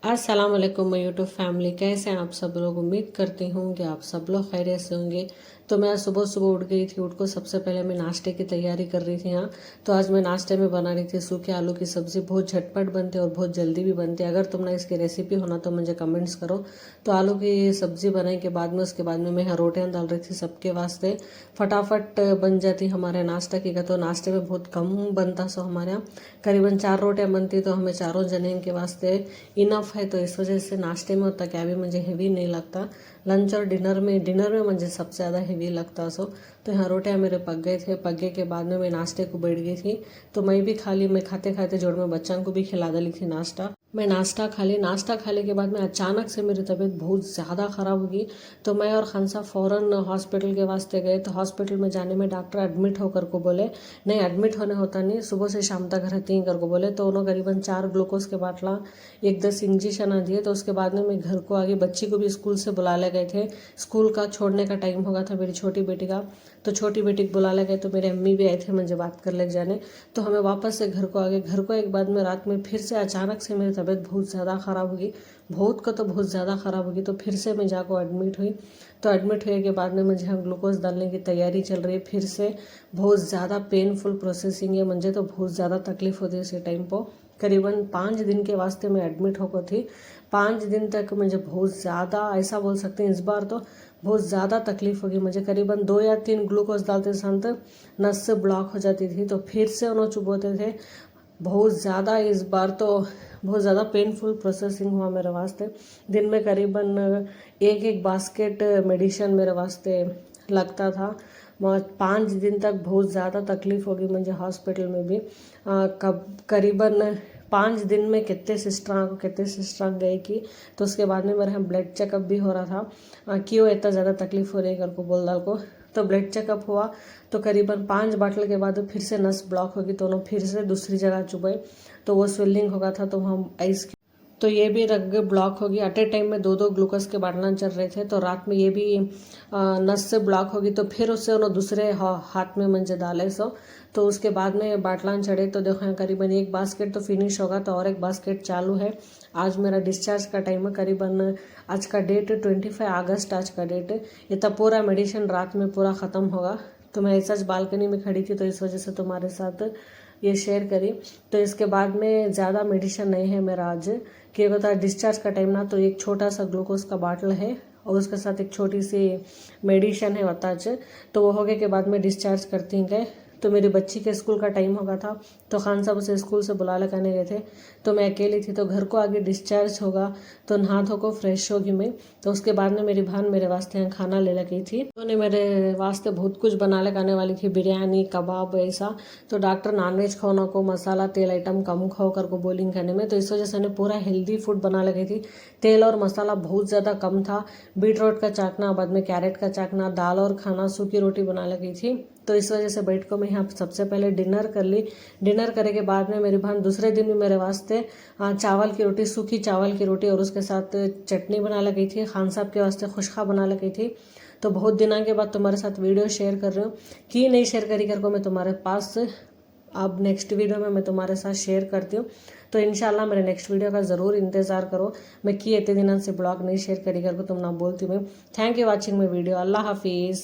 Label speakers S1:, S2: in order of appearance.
S1: अस्सलाम वालेकुम my YouTube family, कैसे हैं आप सब लोग। उम्मीद करती हूँ कि आप सब लोग खैरियत से होंगे। तो मैं सुबह सुबह उठ गई थी। उठ को सबसे पहले मैं नाश्ते की तैयारी कर रही थी यहाँ। तो आज मैं नाश्ते में बना रही थी सूखे आलू की सब्ज़ी। बहुत झटपट बनती है और बहुत जल्दी भी बनती है। अगर तुमने इसकी रेसिपी होना तो मुझे कमेंट्स करो। तो आलू की सब्ज़ी बनाने के बाद में उसके बाद में मैं यहाँ रोटियाँ डाल रही थी सबके वास्ते। फटाफट बन जाती हमारे नाश्ता की। तो नाश्ते में बहुत कम बनता सो हमारे यहाँ करीबन 4 रोटियाँ बनती, तो हमें चारों जने के वास्ते इनफ है। तो इस वजह से नाश्ते में उतना क्या भी मुझे हेवी नहीं लगता। लंच और डिनर में मुझे सबसे ज़्यादा हेवी लगता सो। तो यहाँ रोटियाँ मेरे पक गए थे। पकने के बाद में मैं नाश्ते को बैठ गई थी। तो मैं भी मैं खाते खाते जोड़ में बच्चों को भी खिला डाली थी नाश्ता। मैं नाश्ता खाने के बाद में अचानक से मेरी तबीयत बहुत ज़्यादा ख़राब होगी। तो मैं और खान साहब फ़ौरन हॉस्पिटल के वास्ते गए। तो हॉस्पिटल में जाने में डॉक्टर एडमिट होकर को बोले नहीं, एडमिट होने होता नहीं, सुबह से शाम तक रहती ही कर को बोले। तो उन्होंने करीबन 4 ग्लूकोज के बाटला, एक 10 इंजेक्शन दिए। तो उसके बाद में मैं घर को आगे, बच्ची को भी स्कूल से बुला ले गए थे। स्कूल का छोड़ने का टाइम होगा था मेरी छोटी बेटी का। तो छोटी बेटी को बुला ले गए। तो मेरे अम्मी भी आए थे मुझे बात कर ले जाने। तो हमें वापस से घर को आ गए। घर को एक बाद में रात में फिर से अचानक से मेरी तबीयत बहुत ज़्यादा ख़राब होगी। बहुत ज़्यादा ख़राब होगी। तो फिर से मैं जाकर एडमिट हुई। तो एडमिट हुए के बाद में मुझे यहाँ ग्लूकोज डालने की तैयारी चल रही है। फिर से बहुत ज़्यादा पेनफुल प्रोसेसिंग है। मुझे तो बहुत ज़्यादा तकलीफ होती है इसी टाइम पर। करीबन 5 दिन के वास्ते मैं एडमिट होकर थी। 5 दिन तक मुझे बहुत ज़्यादा, ऐसा बोल सकते हैं इस बार तो बहुत ज़्यादा तकलीफ होगी मुझे। करीबन 2 या 3 ग्लूकोज डालते संत नस से ब्लॉक हो जाती थी। तो फिर से उन्होंने चुभोते थे। बहुत ज़्यादा इस बार तो बहुत ज़्यादा पेनफुल प्रोसेसिंग हुआ मेरे वास्ते। दिन में करीबन एक बास्केट मेडिसिन मेरे वास्ते लगता था। 5 दिन तक बहुत ज़्यादा तकलीफ होगी मुझे हॉस्पिटल में भी। करीबन 5 दिन में कितने सिस्टर गए की। तो उसके बाद में मेरे यहाँ ब्लड चेकअप भी हो रहा था। क्यों इतना ज़्यादा तकलीफ हो रही है कर को बोल डाल को। तो ब्लड चेकअप हुआ तो करीबन 5 बाटल के बाद फिर से नस ब्लॉक होगी। तो उन्होंने फिर से दूसरी जगह चुभाई। तो वो स्वेलिंग होगा था। तो हम आइस, तो ये भी रग ब्लॉक होगी। एट ए टाइम में 2 ग्लूकोज के बाटला चल रहे थे। तो रात में ये भी नस से ब्लॉक होगी। तो फिर उससे उन्होंने दूसरे हाथ में मंजे डाले सो। तो उसके बाद में बाटलान चढ़े। तो देखो यहाँ करीबन एक बास्केट तो फिनिश होगा। तो और एक बास्केट चालू है। आज मेरा डिस्चार्ज का टाइम है। करीबन आज का डेट 25 अगस्त आज का डेट है। ये तब पूरा मेडिसिन रात में पूरा ख़त्म होगा। तो मैं ऐसा बालकनी में खड़ी थी, तो इस वजह से तुम्हारे साथ ये शेयर करी। तो इसके बाद में ज़्यादा मेडिसिन नहीं है मेरा आज, कि बता डिस्चार्ज का टाइम ना। तो एक छोटा सा ग्लूकोज का बाटल है और उसके साथ एक छोटी सी मेडिसिन है बताच। तो वो हो गए के बाद में डिस्चार्ज करती गए। तो मेरी बच्ची के स्कूल का टाइम होगा था। तो खान साहब उसे स्कूल से बुला लगाने गए थे। तो मैं अकेली थी। तो घर को आगे डिस्चार्ज होगा तो नहा धो को फ्रेश होगी मैं। तो उसके बाद में मेरी बहन मेरे वास्ते यहाँ खाना ले लगी थी। उन्होंने मेरे वास्ते बहुत कुछ बना लगाने वाली थी, बिरयानी कबाब ऐसा। तो डॉक्टर नॉनवेज खाना को, मसाला तेल आइटम कम खाओ कर को बोलिंग खाने में। तो इस वजह से पूरा हेल्दी फूड बना लगी थी। तेल और मसाला बहुत ज़्यादा कम था। बीट रूट का चाकना, बाद में कैरेट का चाकना, दाल और खाना, सूखी रोटी बना लगी थी। तो इस वजह से बैठ को मैं यहाँ सबसे पहले डिनर कर ली। डिनर करे के बाद में मेरी बहन दूसरे दिन भी मेरे वास्ते चावल की रोटी, सूखी चावल की रोटी और उसके साथ चटनी बना लगी थी। खान साहब के वास्ते खुशखा बना लगी थी। तो बहुत दिनों के बाद तुम्हारे साथ वीडियो शेयर कर रही हूँ। कि नहीं शेयर करी कर को मैं तुम्हारे पास अब नेक्स्ट वीडियो में मैं तुम्हारे साथ शेयर करती हूँ। तो इंशाल्लाह मेरे नेक्स्ट वीडियो का ज़रूर इंतज़ार करो। मैं कि इतने दिनों से ब्लॉग नहीं शेयर करी कर को तुम ना बोलती हूँ। Thank you watching my video. अल्लाह हाफिज़।